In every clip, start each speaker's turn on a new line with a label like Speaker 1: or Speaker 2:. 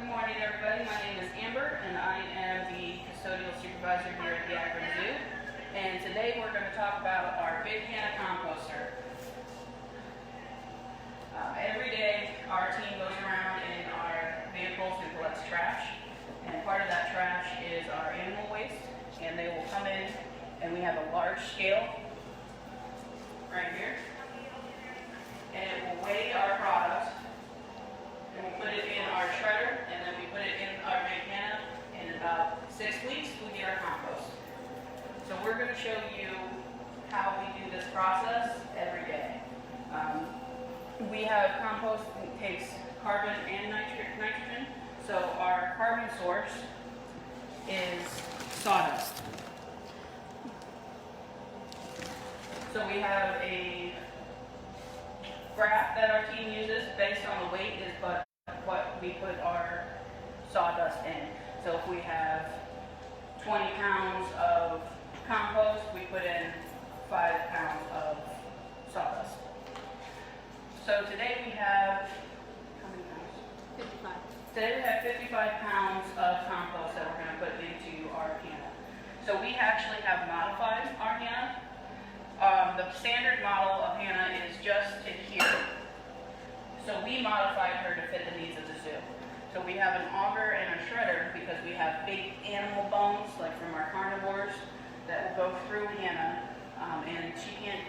Speaker 1: Good morning, everybody. My name is Amber, and I am the custodial supervisor here at the Akron Zoo. And today we're going to talk about our big Hanna composter. Every day, our team goes around in our vehicles and collects trash. And part of that trash is our animal waste. And they will come in, and we have a large scale right here. And it will weigh our product. And we put it in our shredder, and then we put it in our big Hanna. In about 6 weeks, we get our compost. So we're going to show you how we do this process every day. We have compost that takes carbon and nitrogen. So our carbon source is sawdust. So we have a graph that our team uses based on the weight is what we put our sawdust in. So if we have 20 pounds of compost, we put in 5 pounds of sawdust. So today we have, how many pounds? 55. Today we have 55 pounds of compost that we're going to put into our Hanna. So we actually have modified our Hanna. The standard model of Hanna is just in here. So we modified her to fit the needs of the zoo. So we have an auger and a shredder because we have big animal bones, like from our carnivores, that will go through Hanna, and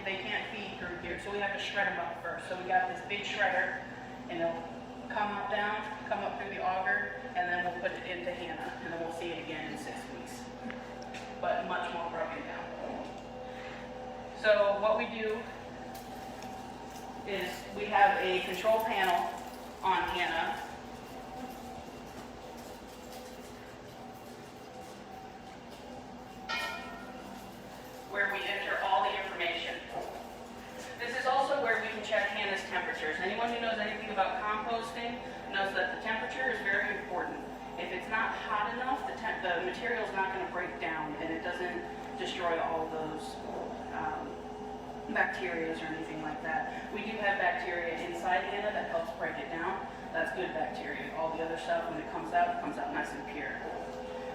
Speaker 1: they can't feed through here. So we have to shred them up first. So we got this big shredder, and it'll come up through the auger, and then we'll put it into Hanna, and then we'll see it again in 6 weeks. But much more broken down. So what we do is we have a control panel on Hanna. Where we enter all the information. This is also where we can check Hanna's temperatures. Anyone who knows anything about composting knows that the temperature is very important. If it's not hot enough, the material is not going to break down, and it doesn't destroy all those bacteria or anything like that. We do have bacteria inside Hanna that helps break it down. That's good bacteria. All the other stuff, when it comes out nice and pure.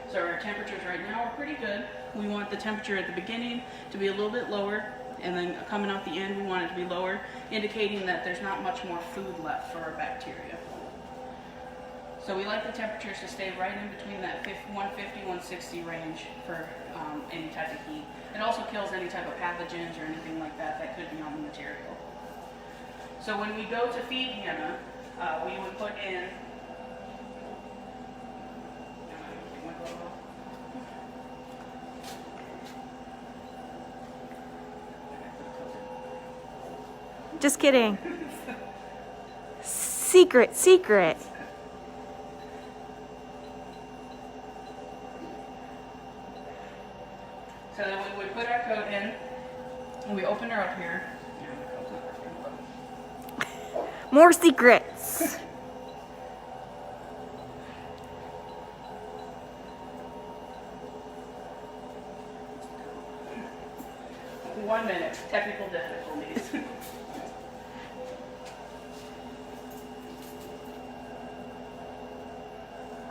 Speaker 1: So our temperatures right now are pretty good. We want the temperature at the beginning to be a little bit lower, and then coming out the end we want it to be lower, indicating that there's not much more food left for our bacteria. So we like the temperatures to stay right in between that 150, 160 range for any type of heat. It also kills any type of pathogens or anything like that that could be on the material. So when we go to feed Hanna, we would put in
Speaker 2: Just kidding. Secret.
Speaker 1: So then we would put our coat in, and we open her up here.
Speaker 2: More secrets.
Speaker 1: One minute, technical difficulties.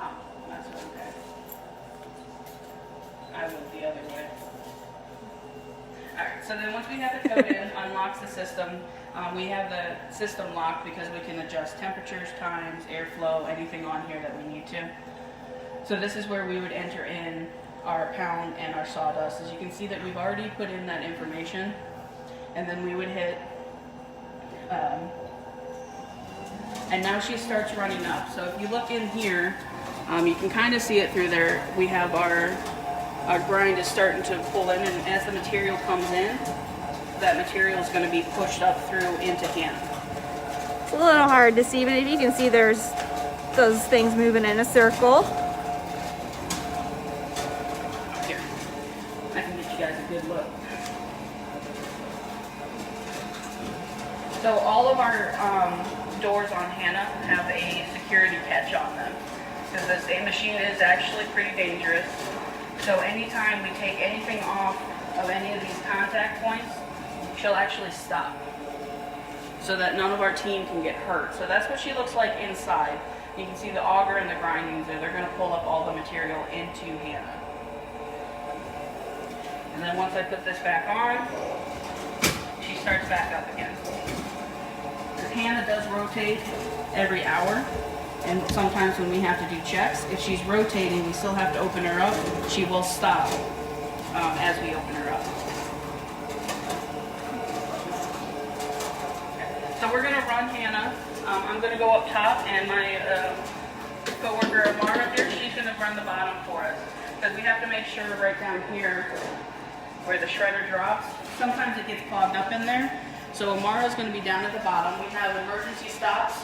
Speaker 1: Oh, that's okay. I went the other way. Alright, so then once we have the coat in, unlocks the system. We have the system locked because we can adjust temperatures, times, airflow, anything on here that we need to. So this is where we would enter in our pound and our sawdust. As you can see that we've already put in that information, and then we would hit, and now she starts running up. So if you look in here, you can kind of see it through there. We have our grind is starting to pull in, and as the material comes in, that material is going to be pushed up through into Hanna.
Speaker 2: It's a little hard to see, but if you can see, there's those things moving in a circle.
Speaker 1: Here, I can get you guys a good look. So all of our doors on Hanna have a security catch on them, because this machine is actually pretty dangerous. So anytime we take anything off of any of these contact points, she'll actually stop. so that none of our team can get hurt. So that's what she looks like inside. You can see the auger and the grindings there. They're going to pull up all the material into Hanna. And then once I put this back on, she starts back up again. Because Hanna does rotate every hour, and sometimes when we have to do checks, if she's rotating, we still have to open her up. She will stop as we open her up. So we're going to run Hanna. I'm going to go up top, and my co-worker Amara here, she's going to run the bottom for us. Because we have to make sure right down here where the shredder drops, sometimes it gets clogged up in there. So Amara's going to be down at the bottom. We have emergency stops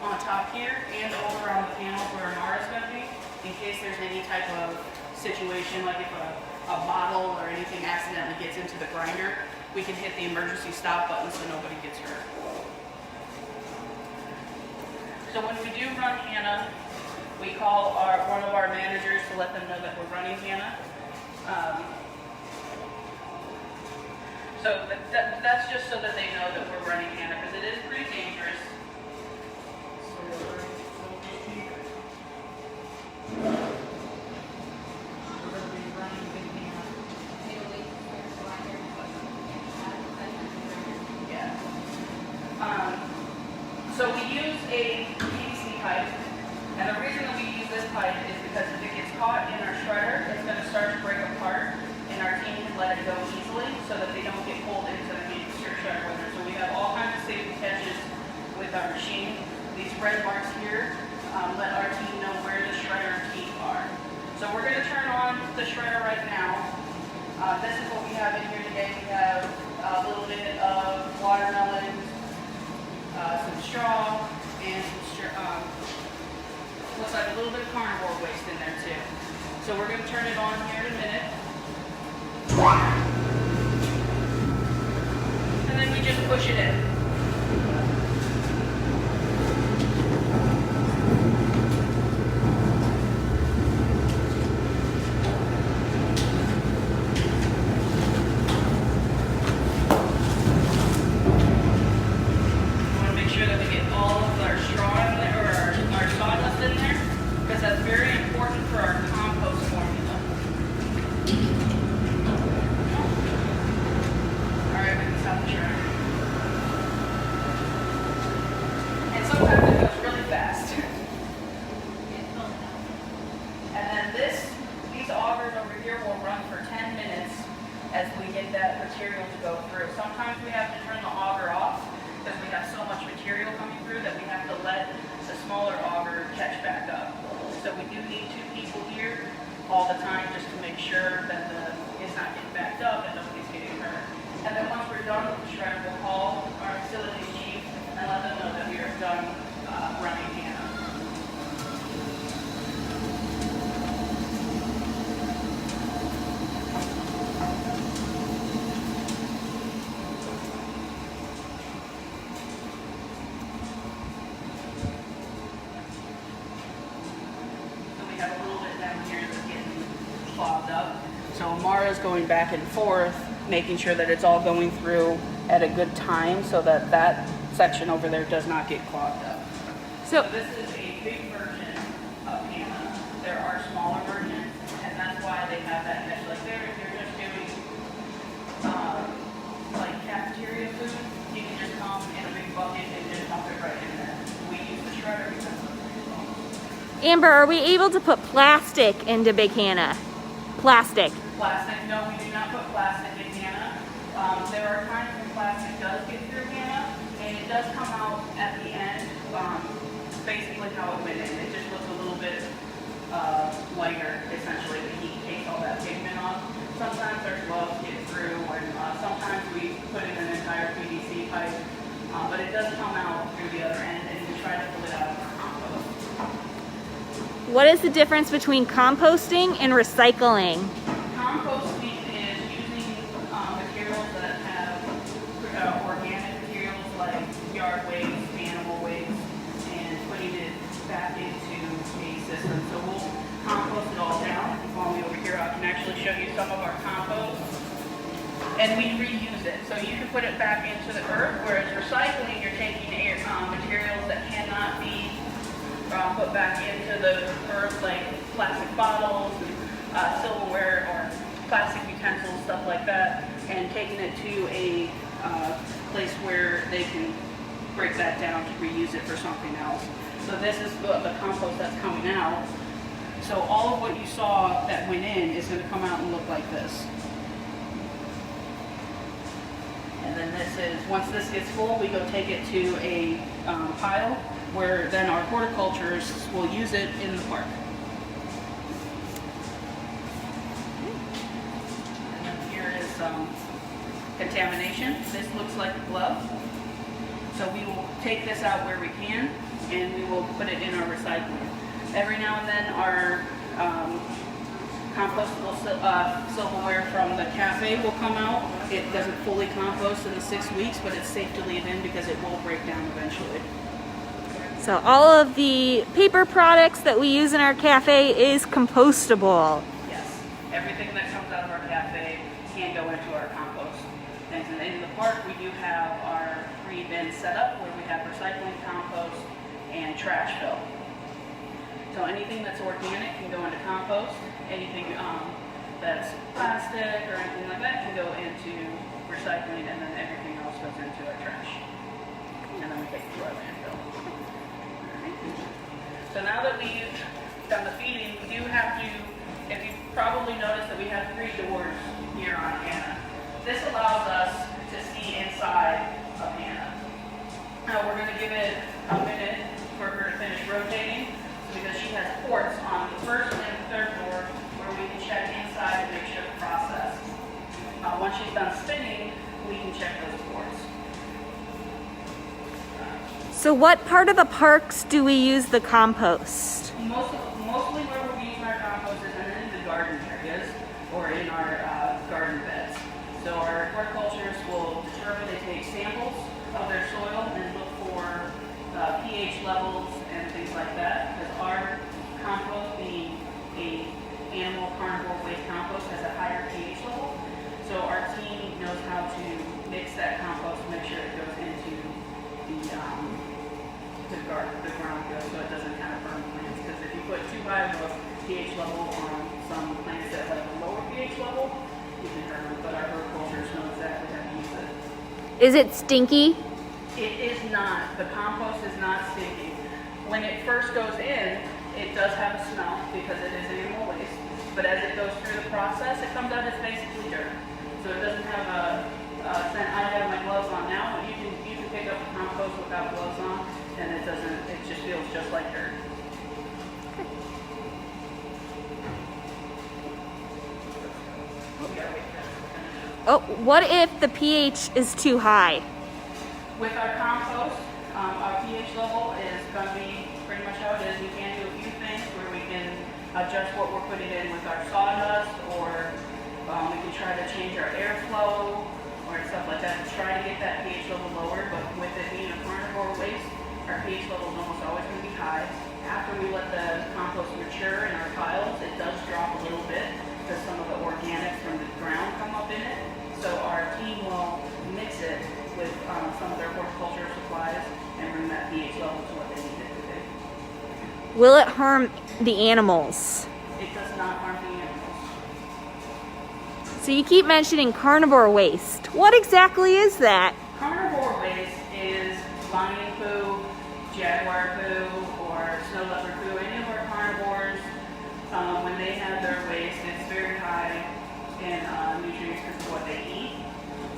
Speaker 1: on top here and over on the panels where Amara's going to be, in case there's any type of situation, like if a bottle or anything accidentally gets into the grinder, we can hit the emergency stop button so nobody gets hurt. So when we do run Hanna, we call one of our managers to let them know that we're running Hanna. So that's just so that they know that we're running Hanna, because it is pretty dangerous. So we use a PVC pipe, and the reason that we use this pipe is because if it gets caught in our shredder, it's going to start to break apart, and our team can let it go easily so that they don't get pulled into the shredder with it. So we have all kinds of safety catches with our machine. These red marks here let our team know where the shredder teeth are. So we're going to turn on the shredder right now. This is what we have in here today. We have a little bit of watermelon, some straw, and some looks like a little bit of carnivore waste in there too. So we're going to turn it on here in a minute. And then we just push it in. As we get that material to go through. Sometimes we have to turn the auger off because we have so much material coming through that we have to let the smaller auger catch back up. So we do need 2 people here all the time just to make sure that it's not getting backed up and nobody's getting hurt. And then once we're done with the shredder, we'll call our facilities chief and let them know that we are done running Hanna. Clogged up. So Amara's going back and forth, making sure that it's all going through at a good time so that that section over there does not get clogged up. So this is a big version of Hanna. There are smaller versions, and that's why they have that mesh. Like there, if you're just doing like cafeteria food, you can just come in a big bucket and just dump it right in there. We use the shredder because of the
Speaker 2: Amber, are we able to put plastic into Big Hanna? Plastic.
Speaker 1: Plastic? No, we do not put plastic in Hanna. There are times when plastic does get through Hanna, and it does come out at the end, basically how it went in. It just looks a little bit lighter, essentially. The heat takes all that pigment off. Sometimes our gloves get through, and sometimes we put in an entire PVC pipe, but it does come out through the other end, and we try to pull it out of our compost.
Speaker 2: What is the difference between composting and recycling?
Speaker 1: Composting is using materials that have organic materials like yard waste, animal waste, and putting it back into a system. So we'll compost it all down. Follow me over here. I can actually show you some of our compost. And we reuse it. So you can put it back into the earth, whereas recycling, you're taking materials that cannot be put back into the earth, like plastic bottles, silverware, or plastic utensils, stuff like that, and taking it to a place where they can break that down to reuse it for something else. So this is the compost that's coming out. So all of what you saw that went in is going to come out and look like this. And then this is, once this gets full, we go take it to a pile where then our horticulturists will use it in the park. And then here is some contamination. This looks like a glove. So we will take this out where we can, and we will put it in our recycling. Every now and then our compostable silverware from the cafe will come out. It doesn't fully compost in the 6 weeks, but it's safe to leave in because it will break down eventually.
Speaker 2: So all of the paper products that we use in our cafe is compostable.
Speaker 1: Yes, everything that comes out of our cafe can go into our compost. And in the park, we do have our 3 bins set up where we have recycling, compost, and trash fill. So anything that's organic can go into compost. Anything that's plastic or anything like that can go into recycling, and then everything else goes into our trash. And then we take it to our landfill. So now that we've done the feeding, we do have to, if you probably noticed that we have 3 doors here on Hanna. This allows us to see inside of Hanna. Now we're going to give it a minute for her to finish rotating, because she has ports on the 1st and 3rd door where we can check inside and make sure the process. Once she's done spinning, we can check those ports.
Speaker 2: So what part of the parks do we use the compost?
Speaker 1: Mostly where we're using our compost is in the garden areas or in our garden beds. So our horticulturists will determine, they take samples of their soil and look for pH levels and things like that, because our compost, being a animal carnivore waste compost, has a higher pH level. So our team knows how to mix that compost to make sure it goes into the ground so it doesn't kind of burn plants. Because if you put too high of a pH level on some plants that have a lower pH level, you can hurt them. But our horticulturists know exactly how to use it.
Speaker 2: Is it stinky?
Speaker 1: It is not. The compost is not stinky. When it first goes in, it does have a smell because it is animal waste. But as it goes through the process, it comes out as basically dirt. So it doesn't have a scent. I have my gloves on now, but you can pick up the compost without gloves on, and it doesn't. It just feels just like dirt.
Speaker 2: Oh, what if the pH is too high?
Speaker 1: With our compost, our pH level is going to be pretty much how it is. We can do a few things where we can adjust what we're putting in with our sawdust, or we can try to change our airflow or stuff like that to try to get that pH level lower. But with it being a carnivore waste, our pH level is almost always going to be high. After we let the compost mature in our piles, it does drop a little bit because some of the organics from the ground come up in it. So our team will mix it with some of their horticulture supplies and bring that pH level to what they need it to be.
Speaker 2: Will it harm the animals?
Speaker 1: It does not harm the animals.
Speaker 2: So you keep mentioning carnivore waste. What exactly is that?
Speaker 1: Carnivore waste is lion poo, jaguar poo, or snow leopard poo. Any of our carnivores, when they have their waste, it's very high in nutrients because of what they eat.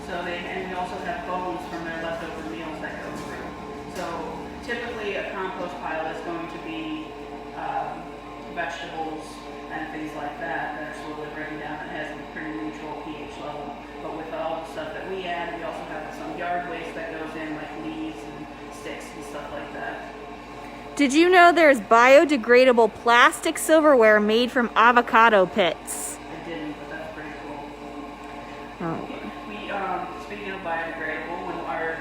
Speaker 1: And we also have bones from their leftover meals that go through. So typically a compost pile is going to be vegetables and things like that are slowly breaking down and has a pretty neutral pH level. But with all the stuff that we add, we also have some yard waste that goes in, like leaves and sticks and stuff like that.
Speaker 2: Did you know there's biodegradable plastic silverware made from avocado pits?
Speaker 1: I didn't, but that's pretty cool.
Speaker 2: Oh.
Speaker 1: Speaking of biodegradable, when our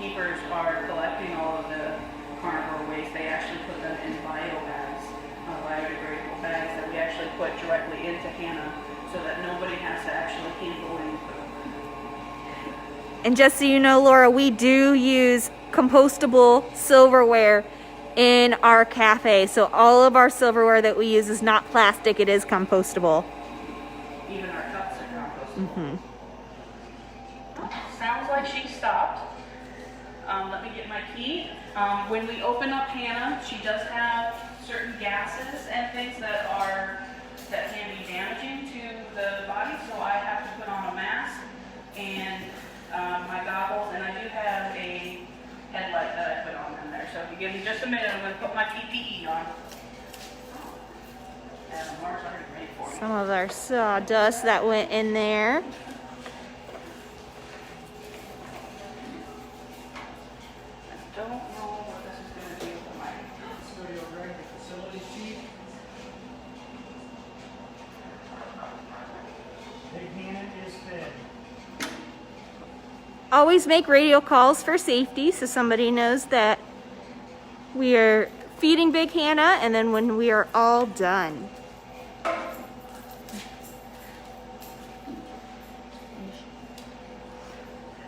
Speaker 1: keepers are collecting all of the carnivore waste, they actually put them in biodegradable bags that we actually put directly into Hanna, so that nobody has to actually handle any food.
Speaker 2: And just so you know, Laura, we do use compostable silverware in our cafe. So all of our silverware that we use is not plastic, it is compostable.
Speaker 1: Even our cups are compostable. Sounds like she stopped. Let me get my key. When we open up Hanna, she does have certain gases and things that can be damaging to the body, so I have to put on a mask and my goggles, and I do have a headlight that I put on in there. So if you give me just a minute, I'm going to put my PPE on. And Laura's already ready for me.
Speaker 2: Some of our sawdust that went in there.
Speaker 1: I don't know what this is going to do for my
Speaker 3: Facility chief. Big Hanna is fed.
Speaker 2: Always make radio calls for safety so somebody knows that we are feeding Big Hanna, and then when we are all done.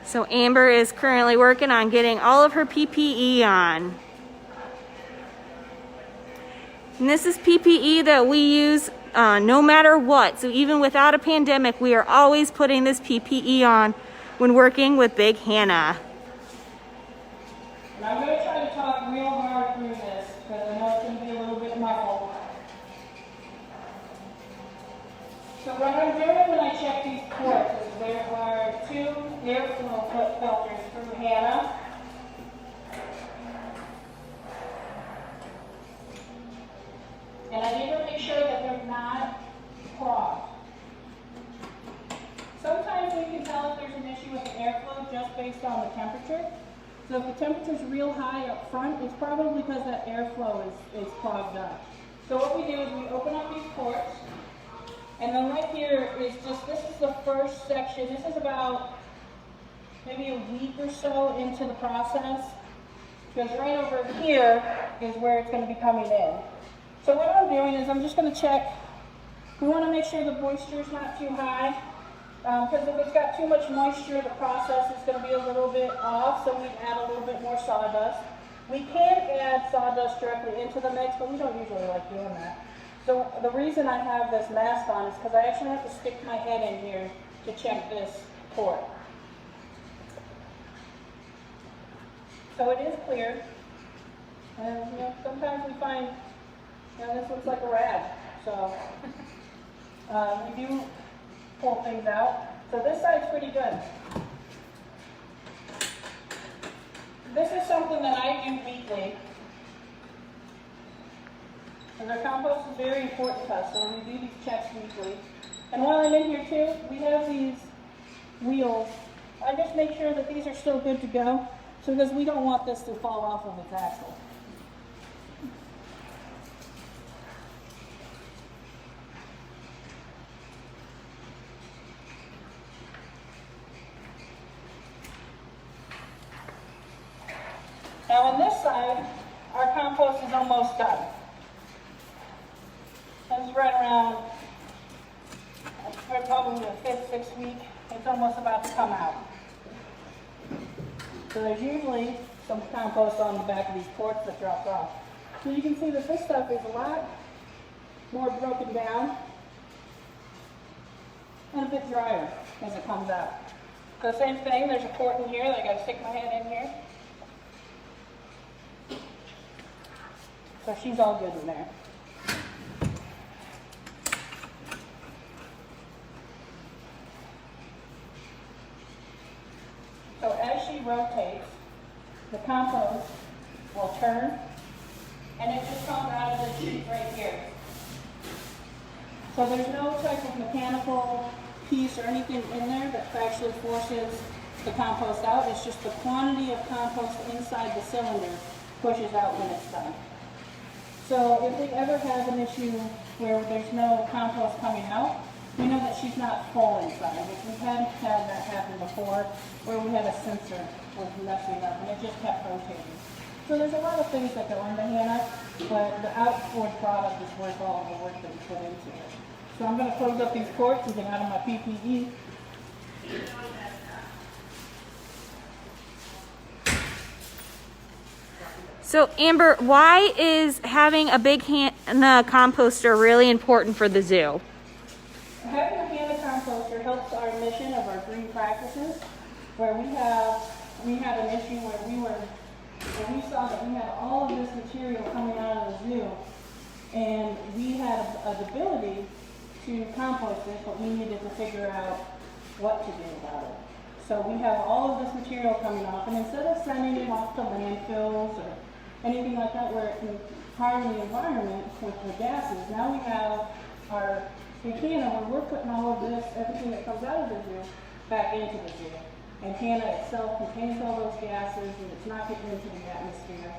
Speaker 2: So Amber is currently working on getting all of her PPE on. And this is PPE that we use no matter what. So even without a pandemic, we are always putting this PPE on when working with Big Hanna.
Speaker 4: And I'm going to try to talk real hard through this because I know it's going to be a little bit muffled. So what I'm doing when I check these ports is there are 2 airflow filters through Hanna. And I need to make sure that they're not clogged. Sometimes we can tell if there's an issue with the airflow just based on the temperature. So if the temperature's real high up front, it's probably because that airflow is clogged up. So what we do is we open up these ports, and then right here is just, this is the first section. This is about maybe a week or so into the process, because right over here is where it's going to be coming in. So what I'm doing is I'm just going to check. We want to make sure the moisture is not too high. Because if it's got too much moisture, the process is going to be a little bit off, so we add a little bit more sawdust. We can add sawdust directly into the mix, but we don't usually like doing that. So the reason I have this mask on is because I actually have to stick my head in here to check this port. So it is clear. And you know, sometimes we find, you know, this looks like a rag. So we do pull things out. So this side's pretty good. This is something that I do weekly. And our compost is very important to us, so we do these checks weekly. And while I'm in here too, we have these wheels. I just make sure that these are still good to go, so because we don't want this to fall off of its axle. Now on this side, our compost is almost done. This is right around, probably the 5th, 6th week. It's almost about to come out. So there's usually some compost on the back of these ports that drops off. So you can see that this stuff is a lot more broken down and a bit drier as it comes out. So same thing, there's a port in here that I got to stick my head in here. So she's all good in there. So as she rotates, the compost will turn, and it just comes out of the chute right here. So there's no type of mechanical piece or anything in there that actually forces the compost out. It's just the quantity of compost inside the cylinder pushes out when it's done. So if we ever have an issue where there's no compost coming out, we know that she's not full inside, which we've had that happen before, where we had a sensor was messing up and it just kept rotating. So there's a lot of things that go into Hanna, but the outboard product is worth all of the work that we put into it. So I'm going to close up these ports and get out of my PPE.
Speaker 2: So Amber, why is having a big Hanna composter really important for the zoo?
Speaker 4: Having a Hanna composter helps our mission of our green practices, where we had an issue where we saw that we had all of this material coming out of the zoo, and we had the ability to compost it, but we needed to figure out what to do about it. So we have all of this material coming off, and instead of sending it off to landfills or anything like that where it can harm the environment with the gases, now we have our big Hanna where we're putting all of this, everything that comes out of the zoo, back into the zoo. And Hanna itself contains all those gases, and it's not getting into the atmosphere.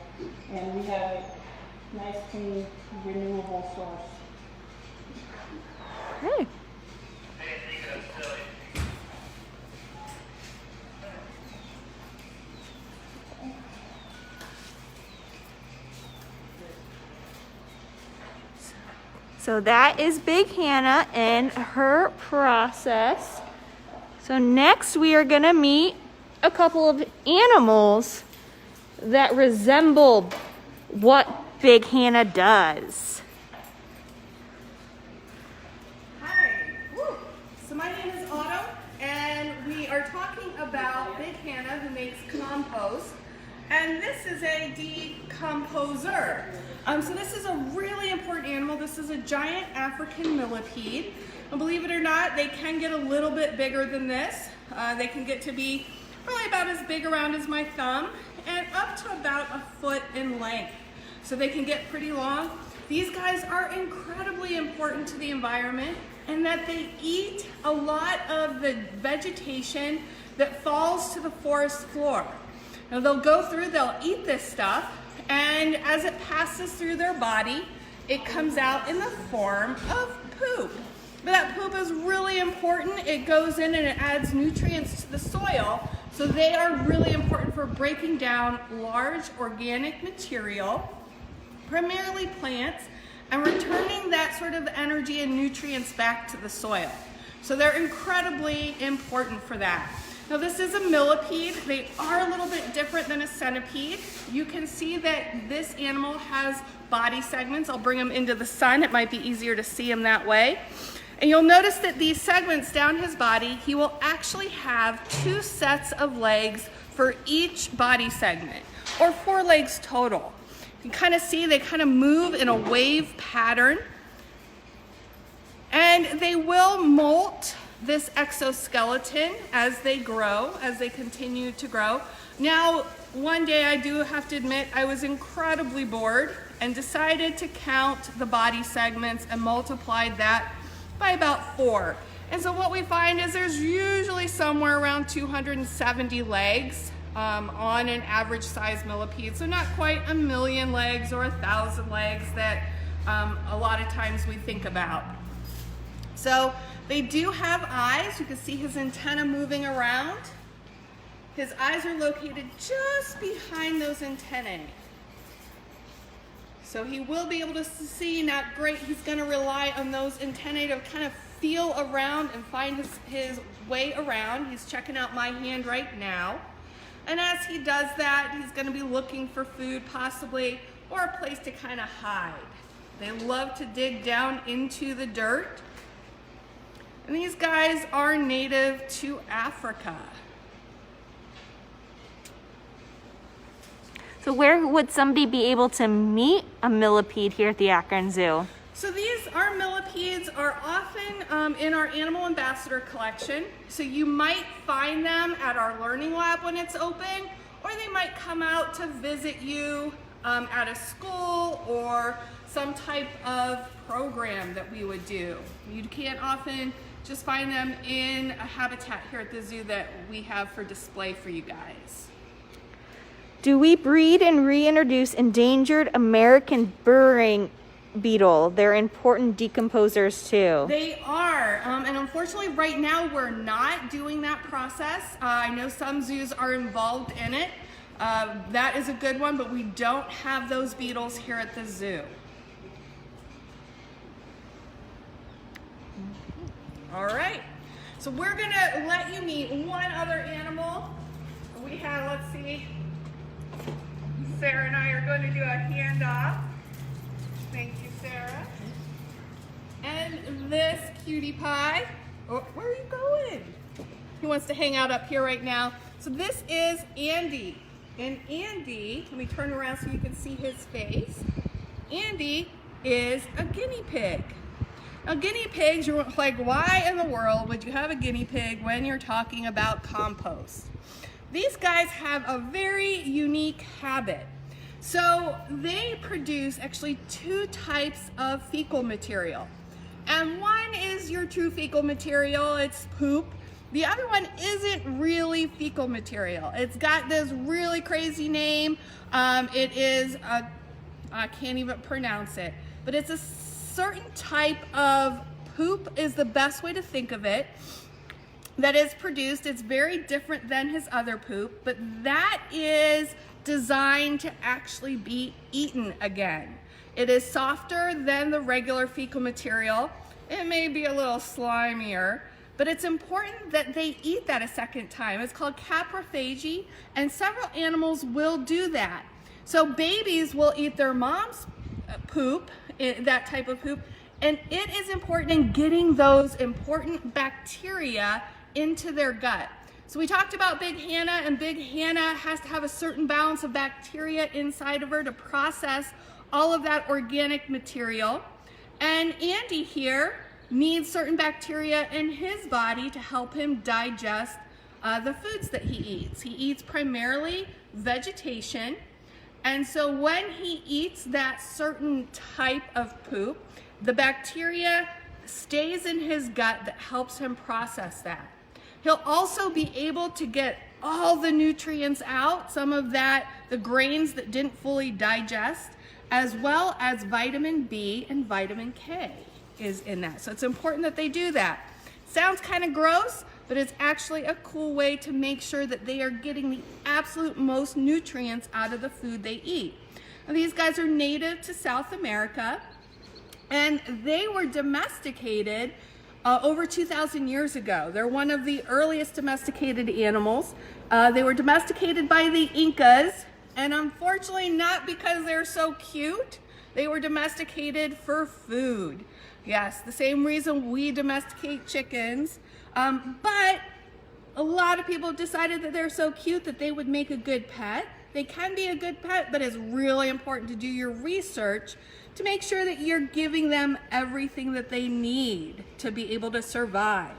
Speaker 4: And we have a nice, clean, renewable source.
Speaker 2: Okay. So that is Big Hanna and her process. So next we are gonna meet a couple of animals that resemble what Big Hanna does.
Speaker 5: Hi. Woo. So my name is Autumn, and we are talking about Big Hanna, who makes compost. And this is a decomposer. So this is a really important animal. This is a giant African millipede. And believe it or not, they can get a little bit bigger than this. They can get to be probably about as big around as my thumb and up to about a foot in length. So they can get pretty long. These guys are incredibly important to the environment in that they eat a lot of the vegetation that falls to the forest floor. Now they'll eat this stuff, and as it passes through their body, it comes out in the form of poop. But that poop is really important. It goes in and it adds nutrients to the soil, so they are really important for breaking down large organic material, primarily plants, and returning that sort of energy and nutrients back to the soil. So they're incredibly important for that. Now this is a millipede. They are a little bit different than a centipede. You can see that this animal has body segments. I'll bring him into the sun. It might be easier to see him that way. And you'll notice that these segments down his body, he will actually have 2 sets of legs for each body segment, or 4 legs total. You can kind of see they kind of move in a wave pattern. And they will molt this exoskeleton as they grow, as they continue to grow. Now, one day I do have to admit I was incredibly bored and decided to count the body segments and multiplied that by about 4. And so what we find is there's usually somewhere around 270 legs on an average size millipede. So not quite 1,000,000 legs or 1,000 legs that a lot of times we think about. So they do have eyes. You can see his antenna moving around. His eyes are located just behind those antennae. So he will be able to see, not great, he's gonna rely on those antennae to kind of feel around and find his way around. He's checking out my hand right now. And as he does that, he's gonna be looking for food possibly, or a place to kind of hide. They love to dig down into the dirt. And these guys are native to Africa.
Speaker 2: So where would somebody be able to meet a millipede here at the Akron Zoo?
Speaker 5: So our millipedes are often in our Animal Ambassador collection. So you might find them at our Learning Lab when it's open, or they might come out to visit you at a school or some type of program that we would do. You can't often just find them in a habitat here at the zoo that we have for display for you guys.
Speaker 2: Do we breed and reintroduce endangered American burrowing beetle? They're important decomposers too.
Speaker 5: They are, and unfortunately right now we're not doing that process. I know some zoos are involved in it. That is a good one, but we don't have those beetles here at the zoo. All right, so we're gonna let you meet one other animal. We have, let's see, Sarah and I are going to do a handoff. Thank you, Sarah. And this cutie pie. Oh, where are you going? He wants to hang out up here right now. So this is Andy. And Andy, let me turn around so you can see his face. Andy is a guinea pig. Now guinea pigs, you're like, why in the world would you have a guinea pig when you're talking about compost? These guys have a very unique habit. So they produce actually 2 types of fecal material. And one is your true fecal material, it's poop. The other one isn't really fecal material. It's got this really crazy name. It is, I can't even pronounce it, but it's a certain type of poop is the best way to think of it that is produced. It's very different than his other poop, but that is designed to actually be eaten again. It is softer than the regular fecal material. It may be a little slimier, but it's important that they eat that a second time. It's called caprophagy, and several animals will do that. So babies will eat their mom's poop, that type of poop, and it is important in getting those important bacteria into their gut. So we talked about Big Hanna, and Big Hanna has to have a certain balance of bacteria inside of her to process all of that organic material. And Andy here needs certain bacteria in his body to help him digest the foods that he eats. He eats primarily vegetation, and so when he eats that certain type of poop, the bacteria stays in his gut that helps him process that. He'll also be able to get all the nutrients out, some of that, the grains that didn't fully digest, as well as vitamin B and vitamin K is in that. So it's important that they do that. Sounds kind of gross, but it's actually a cool way to make sure that they are getting the absolute most nutrients out of the food they eat. Now, these guys are native to South America, and they were domesticated over 2,000 years ago. They're one of the earliest domesticated animals. They were domesticated by the Incas, and unfortunately not because they're so cute. They were domesticated for food. Yes, the same reason we domesticate chickens. But a lot of people decided that they're so cute that they would make a good pet. They can be a good pet, but it's really important to do your research to make sure that you're giving them everything that they need to be able to survive.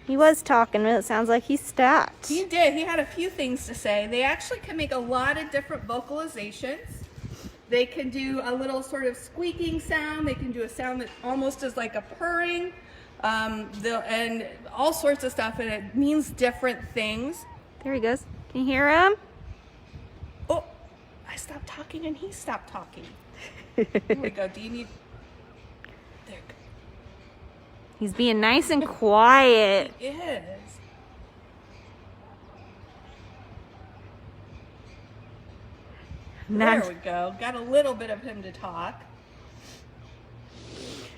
Speaker 2: He was talking, but it sounds like he stopped.
Speaker 5: He did. He had a few things to say. They actually can make a lot of different vocalizations. They can do a little sort of squeaking sound. They can do a sound that almost is like a purring, and all sorts of stuff, and it means different things.
Speaker 2: There he goes. Can you hear him?
Speaker 5: Oh, I stopped talking and he stopped talking. Here we go. Do you need... There.
Speaker 2: He's being nice and quiet.
Speaker 5: He is. There we go. Got a little bit of him to talk.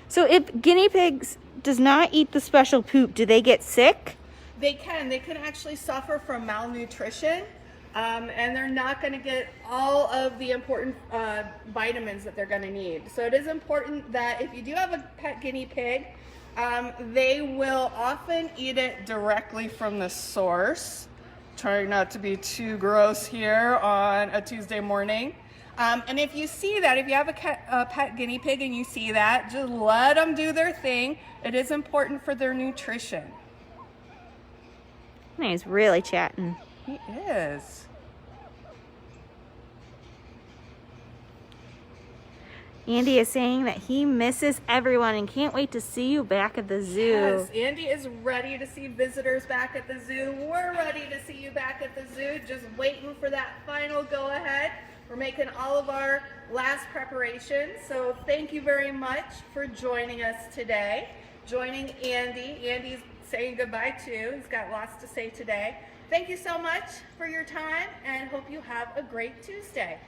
Speaker 2: So if guinea pigs does not eat the special poop, do they get sick?
Speaker 5: They can. They can actually suffer from malnutrition, and they're not going to get all of the important vitamins that they're going to need. So it is important that if you do have a pet guinea pig, they will often eat it directly from the source. Trying not to be too gross here on a Tuesday morning. And if you see that, if you have a pet guinea pig and you see that, just let them do their thing. It is important for their nutrition.
Speaker 2: He's really chatting.
Speaker 5: He is.
Speaker 2: Andy is saying that he misses everyone and can't wait to see you back at the zoo.
Speaker 5: Yes, Andy is ready to see visitors back at the zoo. We're ready to see you back at the zoo. Just waiting for that final go-ahead. We're making all of our last preparations. So thank you very much for joining us today. Joining Andy. Andy's saying goodbye too. He's got lots to say today. Thank you so much for your time, and hope you have a great Tuesday.